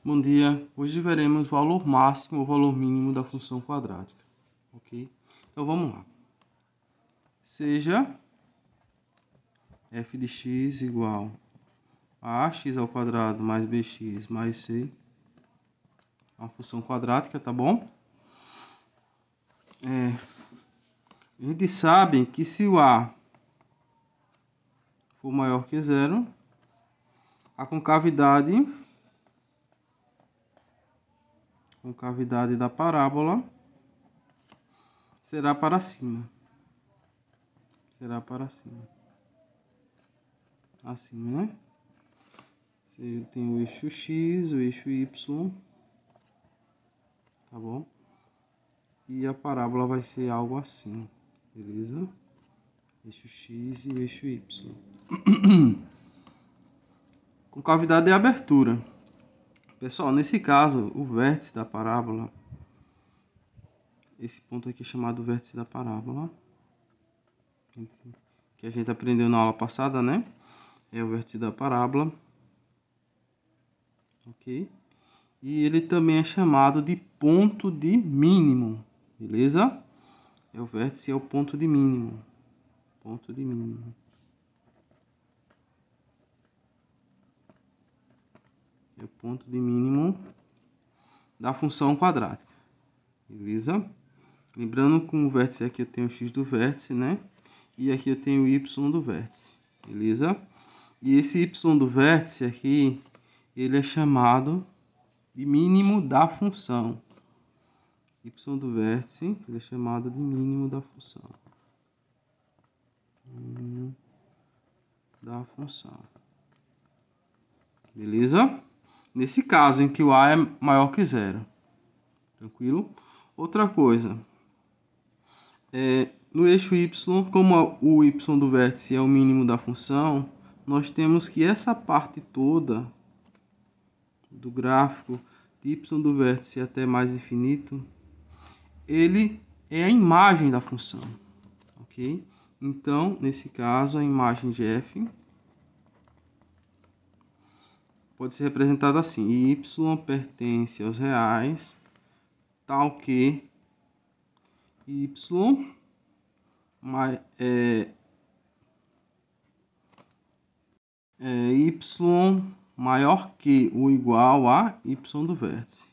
Bom dia, hoje veremos o valor máximo ou valor mínimo da função quadrática, ok? Então vamos lá. Seja f de x igual a ax ao quadrado mais bx mais c, uma função quadrática, tá bom? A gente sabe que se o a for maior que zero, a concavidade da parábola será para cima. Assim, né? Você tem o eixo x, o eixo y, tá bom? E a parábola vai ser algo assim, beleza? Eixo x e eixo y. Concavidade é abertura. Pessoal, nesse caso, o vértice da parábola, esse ponto aqui é chamado vértice da parábola, que a gente aprendeu na aula passada, né? É o vértice da parábola, ok? E ele também é chamado de ponto de mínimo, beleza? É o vértice, é o ponto de mínimo. Ponto de mínimo. É o ponto de mínimo da função quadrática, beleza? Lembrando que o vértice aqui eu tenho o x do vértice, né? E aqui eu tenho o y do vértice, beleza? E esse y do vértice aqui, ele é chamado de mínimo da função. Y do vértice, ele é chamado de mínimo da função. Mínimo da função. Beleza? Nesse caso em que o a é maior que zero. Tranquilo? Outra coisa. No eixo y, como o y do vértice é o mínimo da função, nós temos que essa parte toda do gráfico de y do vértice até mais infinito, ele é a imagem da função, ok? Então, nesse caso, a imagem de f pode ser representada assim: y pertence aos reais, tal que y y maior que ou igual a y do vértice.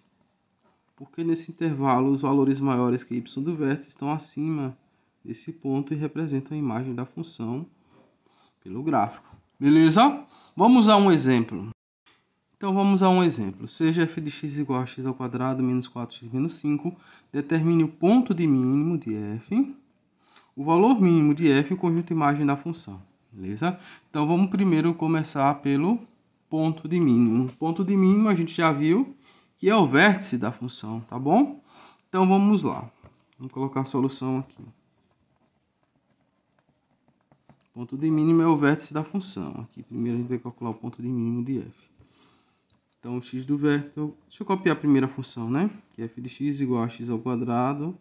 Porque nesse intervalo os valores maiores que y do vértice estão acima desse ponto e representam a imagem da função pelo gráfico. Beleza? Vamos a um exemplo. Então vamos a um exemplo. Seja f de x igual a x ao quadrado menos 4x menos 5, determine o ponto de mínimo de f, o valor mínimo de f e o conjunto imagem da função. Beleza? Então vamos primeiro começar pelo ponto de mínimo. O ponto de mínimo a gente já viu que é o vértice da função, tá bom? Então vamos lá. Vamos colocar a solução aqui. Ponto de mínimo é o vértice da função. Aqui primeiro a gente vai calcular o ponto de mínimo de f. Então o x do vértice, deixa eu copiar a primeira função, né? Que é f de x igual a x ao quadrado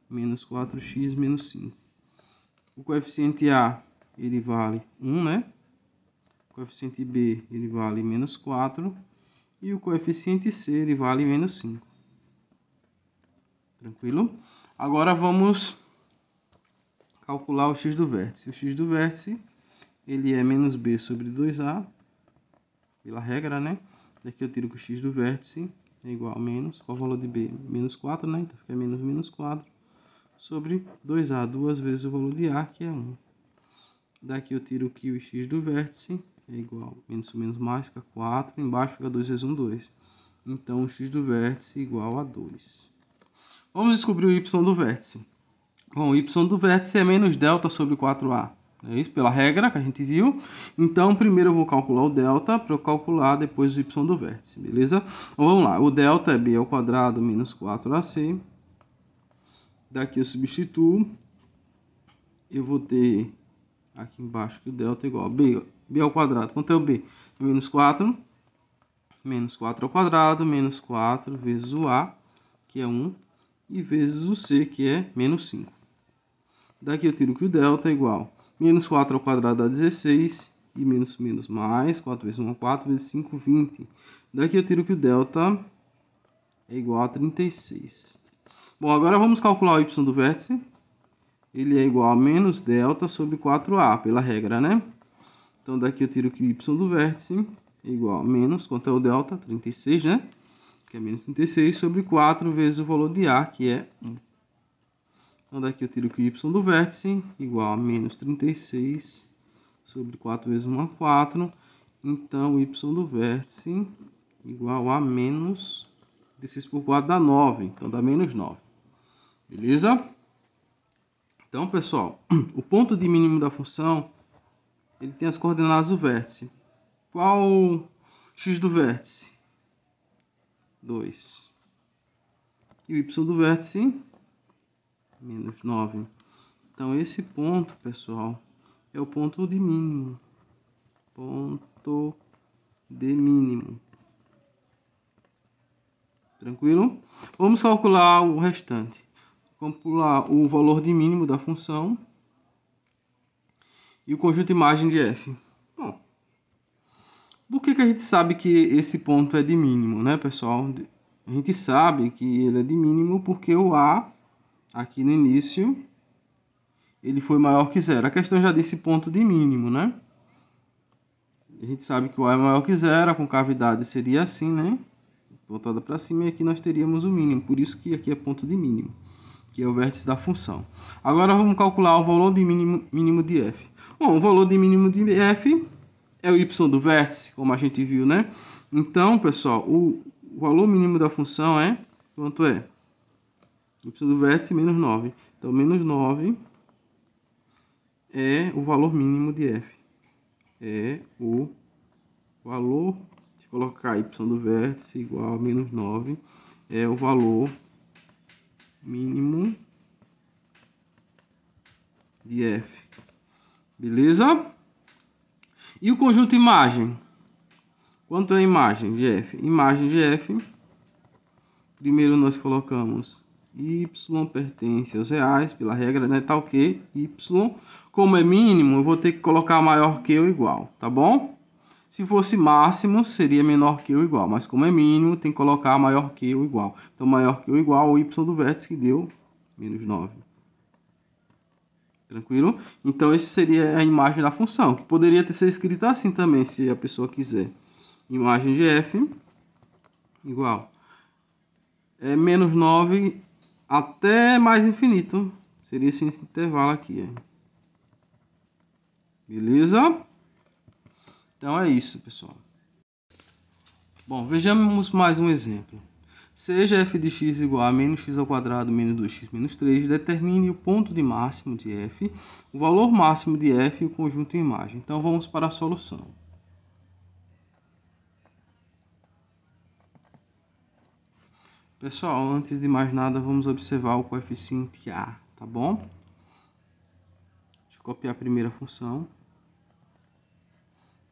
menos 4x menos 5. O coeficiente a, ele vale 1, né? O coeficiente b, ele vale menos 4. E o coeficiente c, ele vale menos 5. Tranquilo? Agora vamos calcular o x do vértice. O x do vértice, ele é menos b sobre 2a, pela regra, né? Daqui eu tiro que o x do vértice é igual a menos, qual é o valor de b? Menos 4, né? Então fica menos 4 sobre 2a, duas vezes o valor de a, que é 1. Daqui eu tiro que o x do vértice é igual a menos mais, fica 4, embaixo fica 2 vezes 1, 2. Então o x do vértice é igual a 2. Vamos descobrir o y do vértice. Bom, o y do vértice é menos delta sobre 4a. É isso, pela regra que a gente viu. Então, primeiro eu vou calcular o delta para eu calcular depois o y do vértice, beleza? Então, vamos lá. O delta é b ao quadrado menos 4ac. Daqui eu substituo. Eu vou ter aqui embaixo que o delta é igual a b ao quadrado. Quanto é o b? Menos 4. Menos 4 ao quadrado, menos 4 vezes o a, que é 1, e vezes o c, que é menos 5. Daqui eu tiro que o delta é igual a menos 4 ao quadrado dá 16, e menos menos mais, 4 vezes 1 é 4, vezes 5, 20. Daqui eu tiro que o delta é igual a 36. Bom, agora vamos calcular o y do vértice. Ele é igual a menos delta sobre 4a, pela regra, né? Então, daqui eu tiro que o y do vértice é igual a menos, quanto é o delta? 36, né? Que é menos 36 sobre 4 vezes o valor de a, que é 1. Então, daqui eu tiro que o y do vértice é igual a menos 36 sobre 4 vezes 1 é 4. Então, o y do vértice é igual a menos 36 por 4 dá 9. Então, dá menos 9. Beleza? Então, pessoal, o ponto de mínimo da função, ele tem as coordenadas do vértice. Qual o x do vértice? 2. E o y do vértice? Menos 9. Então, esse ponto, pessoal, é o ponto de mínimo. Ponto de mínimo. Tranquilo? Vamos calcular o restante. Calcular o valor de mínimo da função e o conjunto imagem de f. Bom, por que a gente sabe que esse ponto é de mínimo, né, pessoal? A gente sabe que ele é de mínimo porque o a, aqui no início, ele foi maior que zero. A questão já disse ponto de mínimo, né? A gente sabe que o a é maior que zero, a concavidade seria assim, né? Voltada para cima, e aqui nós teríamos o mínimo. Por isso que aqui é ponto de mínimo, que é o vértice da função. Agora vamos calcular o valor de mínimo de f. Bom, o valor de mínimo de f é o y do vértice, como a gente viu, né? Então, pessoal, o valor mínimo da função é, quanto é? Y do vértice menos 9. Então, menos 9 é o valor mínimo de f. É o valor, se colocar y do vértice igual a menos 9, é o valor mínimo de f. Beleza? E o conjunto imagem? Quanto é a imagem de f? Imagem de f, primeiro nós colocamos y pertence aos reais, pela regra, né? Tal que y, como é mínimo, eu vou ter que colocar maior que ou igual, tá bom? Se fosse máximo, seria menor que ou igual, mas como é mínimo, tem que colocar maior que ou igual. Então, maior que ou igual ao y do vértice, que deu menos 9. Tranquilo? Então, esse seria a imagem da função, que poderia ter sido escrita assim também, se a pessoa quiser. Imagem de f igual é menos 9 até mais infinito. Seria esse intervalo aqui. Beleza? Então é isso, pessoal. Bom, vejamos mais um exemplo. Seja f de x igual a menos x ao quadrado menos 2x menos 3, determine o ponto de máximo de f, o valor máximo de f e o conjunto imagem. Então vamos para a solução. Pessoal, antes de mais nada, vamos observar o coeficiente a, tá bom? Deixa eu copiar a primeira função.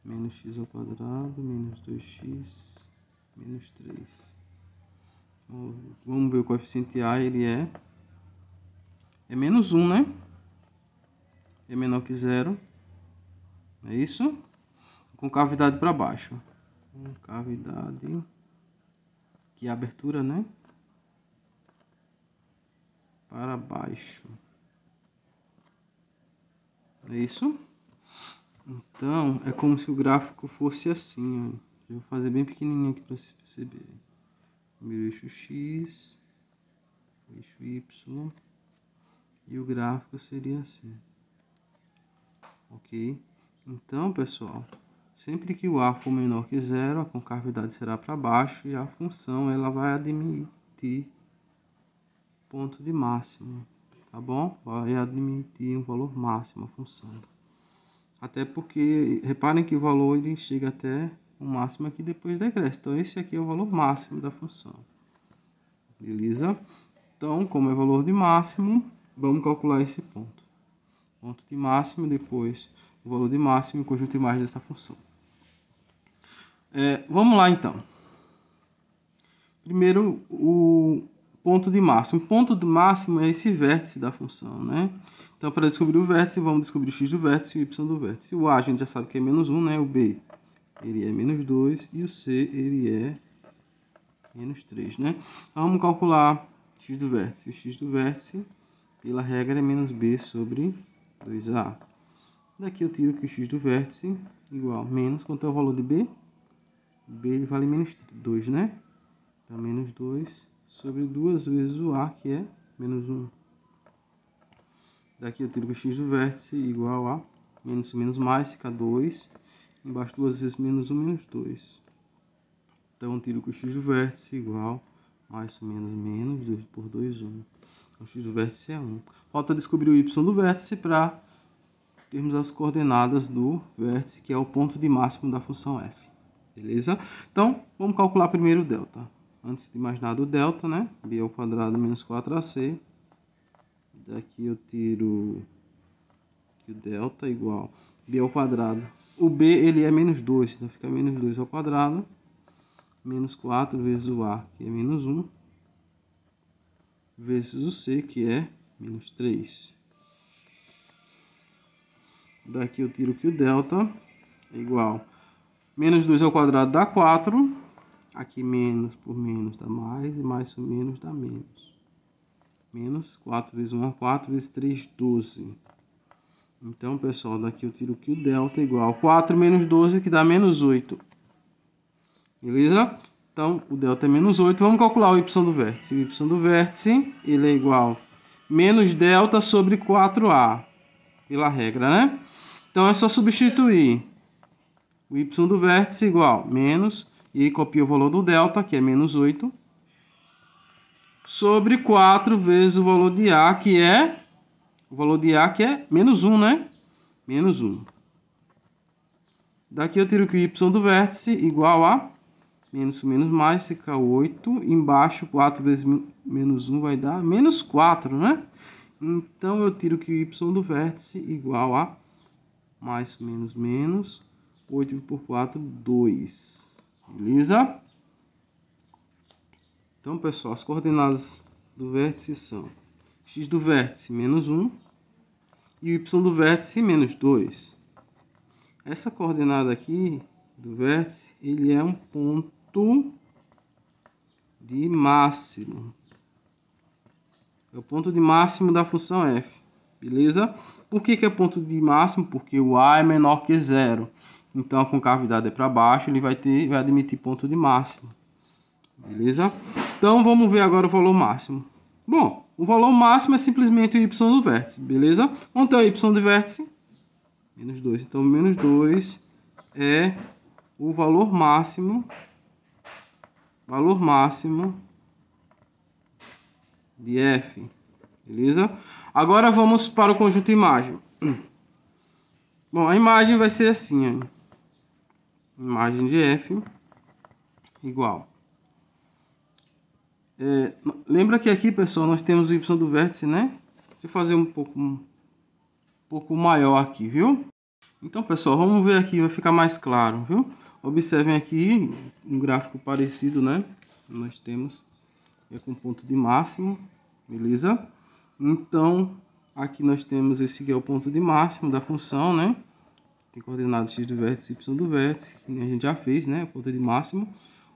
Menos x ao quadrado, menos 2x, menos 3. Vamos ver o coeficiente a, ele é menos 1, né? É menor que zero. É isso? Concavidade para baixo. Concavidade, que é a abertura, né? Para baixo. É isso? Então, é como se o gráfico fosse assim, ó. Eu vou fazer bem pequenininho aqui para vocês perceberem. Primeiro eixo x, o eixo y, e o gráfico seria assim. Ok? Então, pessoal, sempre que o a for menor que zero, a concavidade será para baixo e a função ela vai admitir ponto de máximo, tá bom? Vai admitir um valor máximo a função. Até porque, reparem que o valor ele chega até o máximo aqui depois decresce. Então, esse aqui é o valor máximo da função. Beleza? Então, como é valor de máximo, vamos calcular esse ponto. Ponto de máximo, depois o valor de máximo e o conjunto de imagem dessa função. Vamos lá, então. Primeiro, o ponto de máximo. O ponto de máximo é esse vértice da função, né? Então, para descobrir o vértice, vamos descobrir o x do vértice e o y do vértice. O A a gente já sabe que é menos 1, né? O B, ele é menos 2 e o C, ele é menos 3, né? Então, vamos calcular x do vértice. O x do vértice, pela regra, é menos b sobre 2a. Daqui eu tiro que o x do vértice igual menos, quanto é o valor de b? B ele vale menos 2, né? Então, menos 2 sobre 2 vezes o a, que é menos 1. Daqui eu tiro que o x do vértice igual a menos mais, fica 2. Embaixo 2 vezes menos 1, menos 2. Então, eu tiro que o x do vértice igual mais menos 2 por 2, 1. Então, o x do vértice é 1. Falta descobrir o y do vértice para termos as coordenadas do vértice, que é o ponto de máximo da função f. Beleza? Então, vamos calcular primeiro o delta. Antes de mais nada, o delta, né? B ao quadrado menos 4ac. Daqui eu tiro que o delta igual b ao quadrado. O b ele é menos 2, então fica menos 2 ao quadrado. Menos 4 vezes o a, que é menos 1. Vezes o c, que é menos 3. Daqui eu tiro que o delta é igual menos 2 ao quadrado dá 4. Aqui menos por menos dá mais, e mais por menos dá menos. Menos 4 vezes 1 é 4, vezes 3, 12. Então, pessoal, daqui eu tiro que o delta é igual a 4 menos 12, que dá menos 8. Beleza? Então, o delta é menos 8. Vamos calcular o y do vértice. O y do vértice, ele é igual a menos delta sobre 4a, pela regra, né? Então, é só substituir o y do vértice igual menos, e copia o valor do delta, que é menos 8, sobre 4 vezes o valor de a, que é menos 1, né? Menos 1. Daqui eu tiro que o y do vértice igual a menos mais, fica 8. Embaixo, 4 vezes menos 1 vai dar menos 4, né? Então, eu tiro que o y do vértice igual a mais menos 8 por 4, 2. Beleza? Então, pessoal, as coordenadas do vértice são x do vértice menos 1 e o y do vértice menos 2. Essa coordenada aqui do vértice, ele é um ponto de máximo. É o ponto de máximo da função f. Beleza? Por que que é ponto de máximo? Porque o a é menor que 0. Então, a concavidade é para baixo, ele vai admitir ponto de máximo. Beleza? Então, vamos ver agora o valor máximo. Bom, o valor máximo é simplesmente o y do vértice, beleza? Vamos ter o y do vértice, menos 2. Então, menos 2 é o valor máximo de f, beleza? Agora, vamos para o conjunto imagem. Bom, a imagem vai ser assim, ó. Imagem de f igual. Lembra que aqui, pessoal, nós temos o y do vértice, né? Deixa eu fazer um pouco maior aqui, viu? Então, pessoal, vamos ver aqui, vai ficar mais claro, viu? Observem aqui um gráfico parecido, né? Nós temos com ponto de máximo, beleza? Então, aqui nós temos esse que é o ponto de máximo da função, né? Tem coordenadas x do vértice e y do vértice, que a gente já fez, né? O ponto de máximo.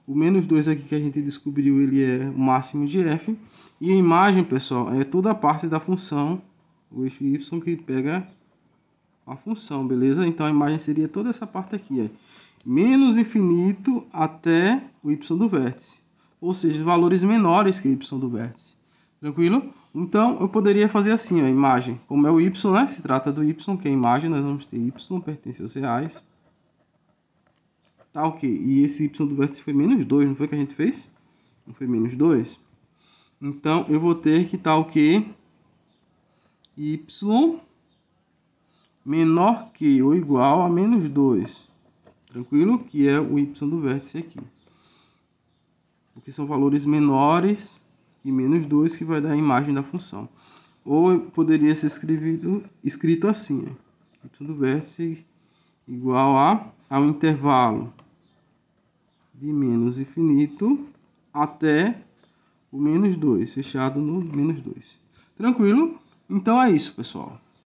O menos 2 aqui que a gente descobriu, ele é o máximo de f. E a imagem, pessoal, é toda a parte da função, o eixo y, que pega a função, beleza? Então, a imagem seria toda essa parte aqui, ó. Menos infinito até o y do vértice. Ou seja, valores menores que o y do vértice. Tranquilo? Então, eu poderia fazer assim, ó, a imagem. Como é o y, né? Se trata do y, que é a imagem, nós vamos ter y, pertence aos reais. Tá ok. E esse y do vértice foi menos 2, não foi que a gente fez? Não foi menos 2? Então, eu vou ter que tá ok. Y menor que ou igual a menos 2. Tranquilo? Que é o y do vértice aqui. Porque são valores menores que menos 2 que vai dar a imagem da função. Ou poderia ser escrito assim. Y do vértice igual ao intervalo de menos infinito até o menos 2, fechado no menos 2. Tranquilo? Então é isso, pessoal.